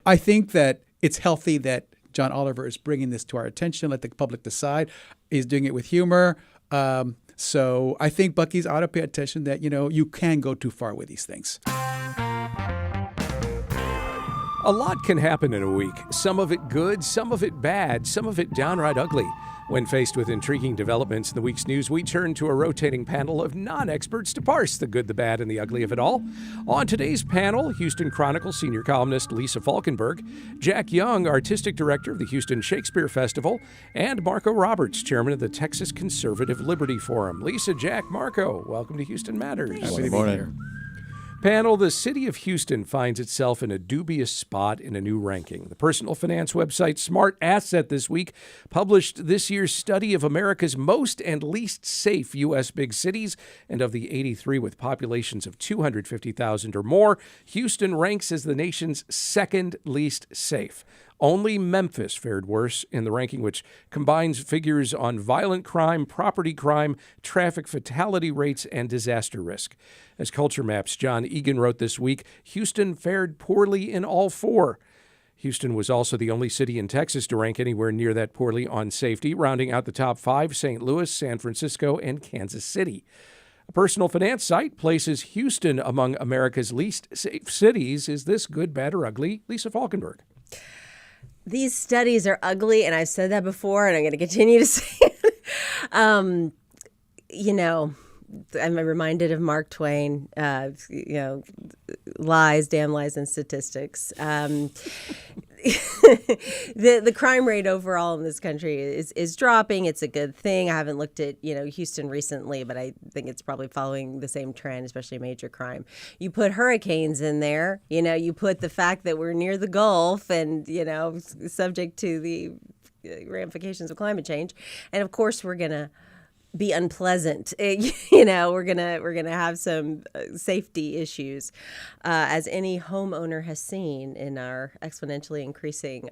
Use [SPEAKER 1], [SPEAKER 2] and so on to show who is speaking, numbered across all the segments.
[SPEAKER 1] I think that it's healthy that John Oliver is bringing this to our attention. Let the public decide. He's doing it with humor. So I think Buc-ee's ought to pay attention that, you can go too far with these things.
[SPEAKER 2] A lot can happen in a week. Some of it good, some of it bad, some of it downright ugly. When faced with intriguing developments in the week's news, we turn to a rotating panel of non-experts to parse the good, the bad, and the ugly of it all. On today's panel, Houston Chronicle senior columnist Lisa Falkenberg, Jack Young, artistic director of the Houston Shakespeare Festival, and Marco Roberts, chairman of the Texas Conservative Liberty Forum. Lisa, Jack, Marco, welcome to Houston Matters.
[SPEAKER 1] Good morning.
[SPEAKER 2] Panel, the city of Houston finds itself in a dubious spot in a new ranking. The personal finance website Smart Asset this week published this year's study of America's most and least safe U.S. big cities, and of the 83 with populations of 250,000 or more, Houston ranks as the nation's second least safe. Only Memphis fared worse in the ranking, which combines figures on violent crime, property crime, traffic fatality rates, and disaster risk. As Culture Map's John Egan wrote this week, Houston fared poorly in all four. Houston was also the only city in Texas to rank anywhere near that poorly on safety, rounding out the top five: St. Louis, San Francisco, and Kansas City. A personal finance site places Houston among America's least safe cities. Is this good, bad, or ugly? Lisa Falkenberg.
[SPEAKER 3] These studies are ugly, and I've said that before, and I'm going to continue to say it. I'm reminded of Mark Twain, lies, damn lies, and statistics. The crime rate overall in this country is dropping. It's a good thing. I haven't looked at Houston recently, but I think it's probably following the same trend, especially major crime. You put hurricanes in there, you put the fact that we're near the Gulf and subject to the ramifications of climate change, and of course we're gonna be unpleasant. We're gonna have some safety issues, as any homeowner has seen in our exponentially increasing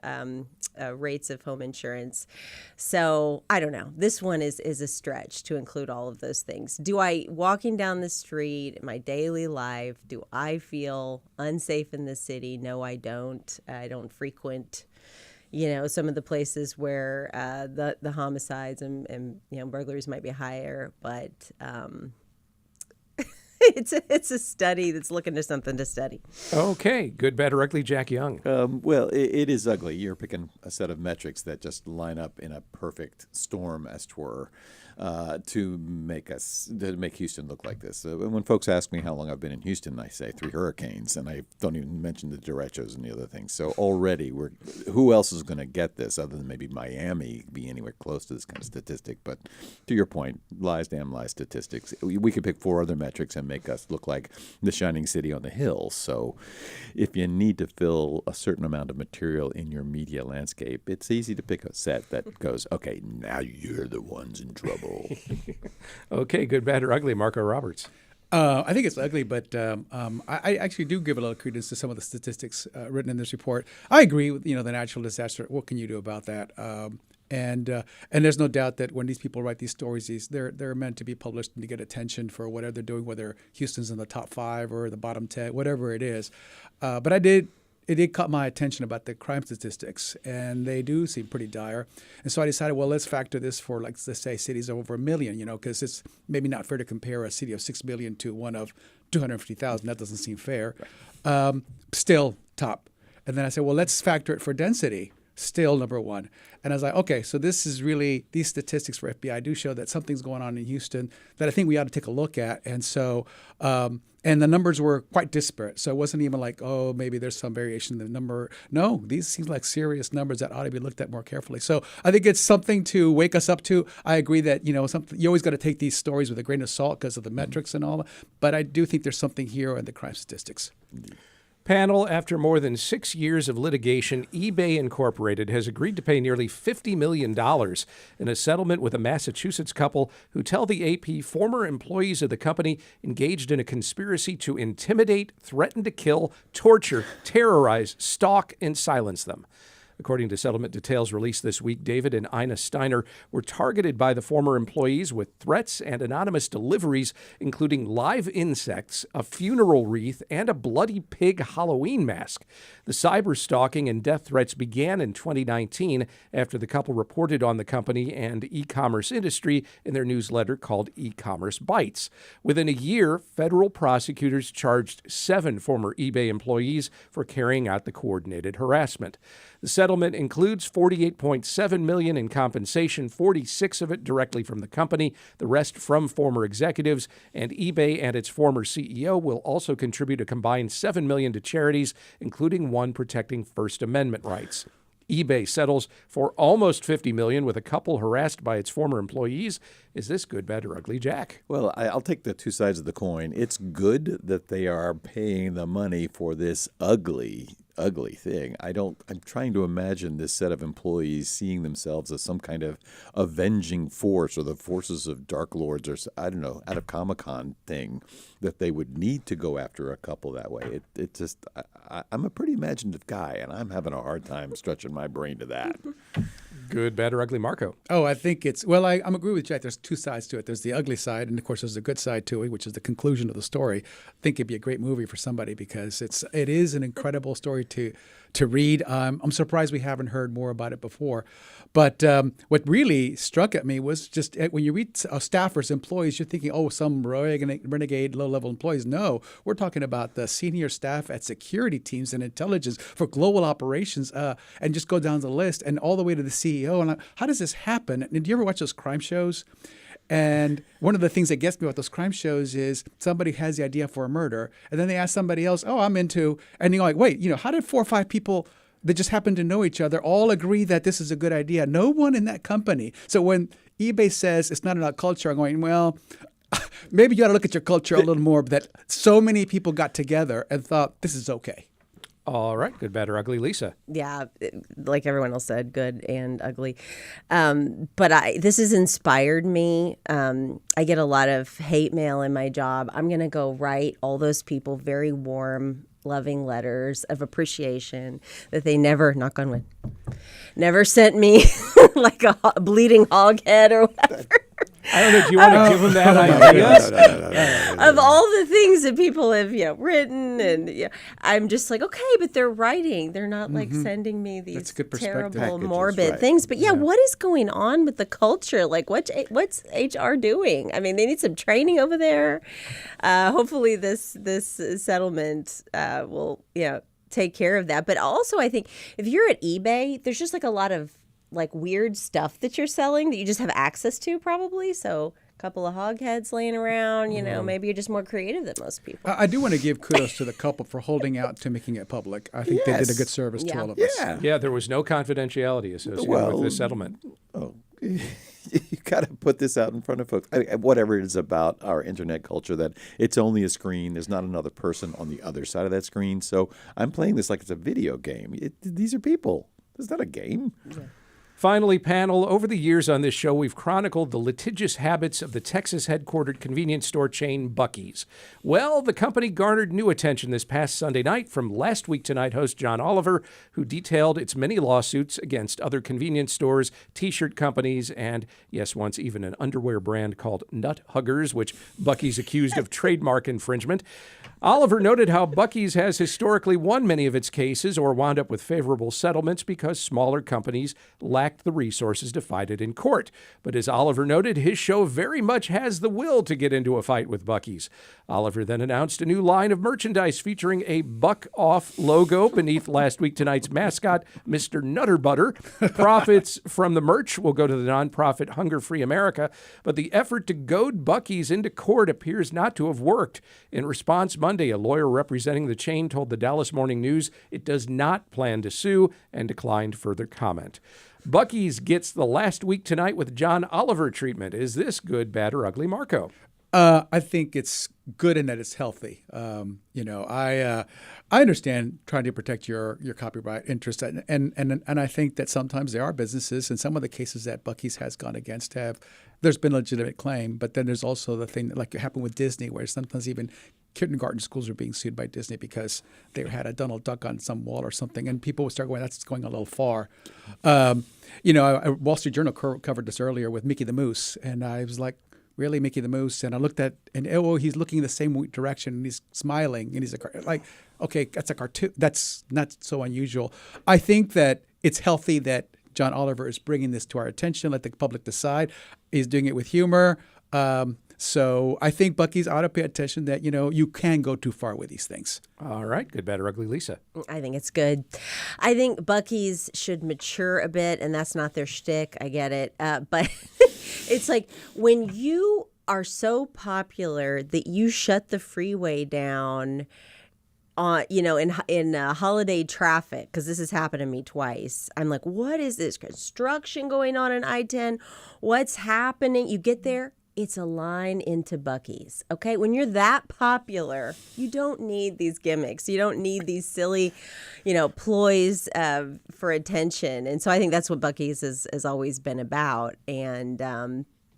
[SPEAKER 3] rates of home insurance. So I don't know. This one is a stretch to include all of those things. Walking down the street in my daily life, do I feel unsafe in the city? No, I don't. I don't frequent some of the places where the homicides and burglaries might be higher, but it's a study that's looking to something to study.
[SPEAKER 2] Okay, good, bad, or ugly, Jack Young.
[SPEAKER 4] Well, it is ugly. You're picking a set of metrics that just line up in a perfect storm, as 'twere, to make Houston look like this. When folks ask me how long I've been in Houston, I say 3 hurricanes, and I don't even mention the derechos and the other things. So already, who else is going to get this other than maybe Miami be anywhere close to this kind of statistic? But to your point, lies, damn lies, statistics. We could pick 4 other metrics and make us look like the shining city on the hill. So if you need to fill a certain amount of material in your media landscape, it's easy to pick a set that goes, okay, now you're the ones in trouble.
[SPEAKER 2] Okay, good, bad, or ugly, Marco Roberts.
[SPEAKER 1] I think it's ugly, but I actually do give a little credence to some of the statistics written in this report. I agree with the natural disaster. What can you do about that? And there's no doubt that when these people write these stories, they're meant to be published and to get attention for whatever they're doing, whether Houston's in the top 5 or the bottom 10, whatever it is. But it did caught my attention about the crime statistics, and they do seem pretty dire. And so I decided, well, let's factor this for, let's say, cities of over 1 million, because it's maybe not fair to compare a city of 6 million to one of 250,000. That doesn't seem fair. Right. Still top. And then I said, well, let's factor it for density. Still number 1. And I was like, okay, so this is really, these statistics for FBI do show that something's going on in Houston that I think we ought to take a look at. And so, and the numbers were quite disparate. So it wasn't even like, oh, maybe there's some variation in the number. No, these seem like serious numbers that ought to be looked at more carefully. So I think it's something to wake us up to. I agree that, you always got to take these stories with a grain of salt because of the metrics and all. But I do think there's something here in the crime statistics.
[SPEAKER 2] Panel, after more than 6 years of litigation, eBay Incorporated has agreed to pay nearly $50 million in a settlement with a Massachusetts couple who tell the AP former employees of the company engaged in a conspiracy to intimidate, threaten to kill, torture, terrorize, stalk, and silence them. According to settlement details released this week, David and Ina Steiner were targeted by the former employees with threats and anonymous deliveries, including live insects, a funeral wreath, and a bloody pig Halloween mask. The cyber stalking and death threats began in 2019 after the couple reported on the company and e-commerce industry in their newsletter called E-Commerce Bites. Within a year, federal prosecutors charged 7 former eBay employees for carrying out the coordinated harassment. The settlement includes $48.7 million in compensation, 46 of it directly from the company, the rest from former executives, and eBay and its former CEO will also contribute a combined $7 million to charities, including one protecting First Amendment rights. eBay settles for almost $50 million with a couple harassed by its former employees. Is this good, bad, or ugly, Jack?
[SPEAKER 4] Well, I'll take the two sides of the coin. It's good that they are paying the money for this ugly thing. I'm trying to imagine this set of employees seeing themselves as some kind of avenging force or the forces of Dark Lords or, I don't know, out of Comic-Con thing that they would need to go after a couple that way. It just, I'm a pretty imaginative guy, and I'm having a hard time stretching my brain to that.
[SPEAKER 2] Good, bad, or ugly, Marco?
[SPEAKER 1] Oh, I think it's, well, I'm agree with Jack. There's two sides to it. There's the ugly side, and of course, there's the good side to it, which is the conclusion of the story. I think it'd be a great movie for somebody because it is an incredible story to read. I'm surprised we haven't heard more about it before. But what really struck at me was just when you read staffers, employees, you're thinking, oh, some renegade low-level employees. No, we're talking about the senior staff at security teams and intelligence for global operations, and just go down the list and all the way to the CEO. And how does this happen? And do you ever watch those crime shows? And one of the things that gets me about those crime shows is somebody has the idea for a murder, and then they ask somebody else, oh, I'm into, and you're like, wait, how did 4 or 5 people that just happen to know each other all agree that this is a good idea? No one in that company. So when eBay says it's not in our culture, I'm going, well, maybe you got to look at your culture a little more, that so many people got together and thought this is okay.
[SPEAKER 2] All right, good, bad, or ugly, Lisa?
[SPEAKER 3] Yeah, like everyone else said, good and ugly. But this has inspired me. I get a lot of hate mail in my job. I'm going to go write all those people very warm, loving letters of appreciation that they never, knock on wood, never sent me like a bleeding hog head or whatever.
[SPEAKER 2] I don't know. Do you want to give them that idea?
[SPEAKER 3] Of all the things that people have, written, and I'm just like, okay, but they're writing. They're not like sending me these
[SPEAKER 1] That's a good perspective.
[SPEAKER 3] terrible,
[SPEAKER 4] Packages,
[SPEAKER 3] morbid
[SPEAKER 4] right.
[SPEAKER 3] things. But what is going on with the culture? Like, what's HR doing? I mean, they need some training over there. Hopefully, this settlement will take care of that. But also, I think if you're at eBay, there's just like a lot of like weird stuff that you're selling that you just have access to probably. So a couple of hog heads laying around, maybe you're just more creative than most people.
[SPEAKER 1] I do want to give kudos to the couple for holding out to making it public. I think they did a good service to all of us.
[SPEAKER 2] Yeah, there was no confidentiality associated with this settlement.
[SPEAKER 4] Oh, you got to put this out in front of folks. Whatever it is about our internet culture, that it's only a screen. There's not another person on the other side of that screen. So I'm playing this like it's a video game. These are people. It's not a game.
[SPEAKER 3] Yeah.
[SPEAKER 2] Finally, panel, over the years on this show, we've chronicled the litigious habits of the Texas-headquartered convenience store chain Buc-ee's. Well, the company garnered new attention this past Sunday night from Last Week Tonight host John Oliver, who detailed its many lawsuits against other convenience stores, T-shirt companies, and, yes, once even an underwear brand called Nut Huggers, which Buc-ee's accused of trademark infringement. Oliver noted how Buc-ee's has historically won many of its cases or wound up with favorable settlements because smaller companies lacked the resources to fight it in court. But as Oliver noted, his show very much has the will to get into a fight with Buc-ee's. Oliver then announced a new line of merchandise featuring a Buck Off logo beneath Last Week Tonight's mascot, Mr. Nutter Butter. Profits from the merch will go to the nonprofit Hunger Free America, but the effort to goad Buc-ee's into court appears not to have worked. In response, Monday, a lawyer representing the chain told the Dallas Morning News it does not plan to sue and declined further comment. Buc-ee's gets the Last Week Tonight with John Oliver treatment. Is this good, bad, or ugly, Marco?
[SPEAKER 1] I think it's good in that it's healthy. I understand trying to protect your copyright interest, and I think that sometimes there are businesses, and some of the cases that Buc-ee's has gone against there's been a legitimate claim, but then there's also the thing that like happened with Disney, where sometimes even kindergarten schools are being sued by Disney because they had a Donald Duck on some wall or something, and people would start going, "That's going a little far." Wall Street Journal covered this earlier with Mickey the Moose, and I was like, "Really, Mickey the Moose?" And I looked at, and he's looking the same direction, and he's smiling, and he's like, "Okay, that's a cartoon. That's not so unusual." I think that it's healthy that John Oliver is bringing this to our attention. Let the public decide. He's doing it with humor. So I think Buc-ee's ought to pay attention that, you can go too far with these things.
[SPEAKER 2] All right. Good, bad, or ugly, Lisa.
[SPEAKER 3] I think it's good. I think Buc-ee's should mature a bit, and that's not their shtick. I get it. But it's like when you are so popular that you shut the freeway down in holiday traffic, because this has happened to me twice. I'm like, what is this construction going on in I-10? What's happening? You get there, it's a line into Buc-ee's. Okay, when you're that popular, you don't need these gimmicks. You don't need these silly, ploys for attention. And so I think that's what Buc-ee's has always been about. And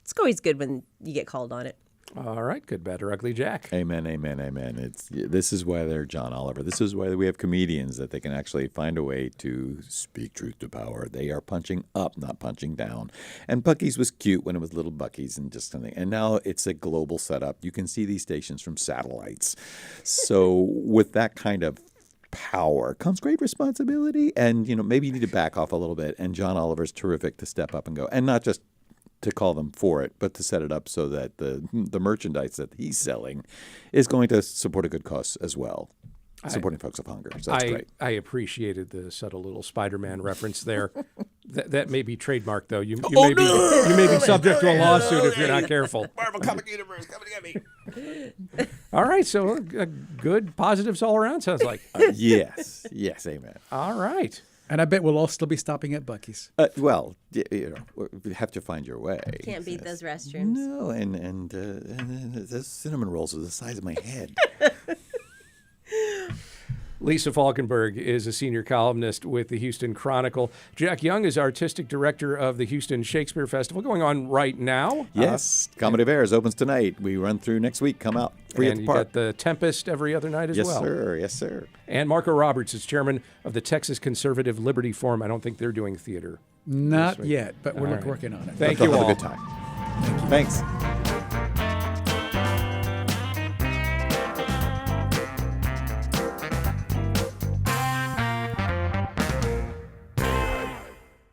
[SPEAKER 3] it's always good when you get called on it.
[SPEAKER 2] All right. Good, bad, or ugly, Jack.
[SPEAKER 4] Amen, amen, amen. This is why they're John Oliver. This is why we have comedians, that they can actually find a way to speak truth to power. They are punching up, not punching down. And Buc-ee's was cute when it was little Buc-ee's and just something. And now it's a global setup. You can see these stations from satellites. So with that kind of power comes great responsibility. And, maybe you need to back off a little bit. And John Oliver's terrific to step up and go. And not just to call them for it, but to set it up so that the merchandise that he's selling is going to support a good cause as well, supporting folks of hunger. So that's great.
[SPEAKER 2] I appreciated the subtle little Spider-Man reference there. That may be trademarked, though. You may be subject to a lawsuit if you're not careful.
[SPEAKER 4] Marvel Comic Universe coming to get me.
[SPEAKER 2] All right, so good positives all around, sounds like.
[SPEAKER 4] Yes, amen.
[SPEAKER 2] All right.
[SPEAKER 1] And I bet we'll all still be stopping at Buc-ee's.
[SPEAKER 4] You have to find your way.
[SPEAKER 3] Can't beat those restrooms.
[SPEAKER 4] No, and the cinnamon rolls are the size of my head.
[SPEAKER 2] Lisa Falkenberg is a senior columnist with the Houston Chronicle. Jack Young is artistic director of the Houston Shakespeare Festival, going on right now.
[SPEAKER 4] Yes, Comedy of Errors opens tonight. We run through next week. Come out free at
[SPEAKER 2] And
[SPEAKER 4] the
[SPEAKER 2] you
[SPEAKER 4] park.
[SPEAKER 2] got the Tempest every other night as well.
[SPEAKER 4] Yes, sir.
[SPEAKER 2] And Marco Roberts is chairman of the Texas Conservative Liberty Forum. I don't think they're doing theater.
[SPEAKER 1] Not yet, but we're working on it.
[SPEAKER 2] Thank
[SPEAKER 4] They'll
[SPEAKER 2] you
[SPEAKER 4] have
[SPEAKER 2] all.
[SPEAKER 4] a good time. Thanks.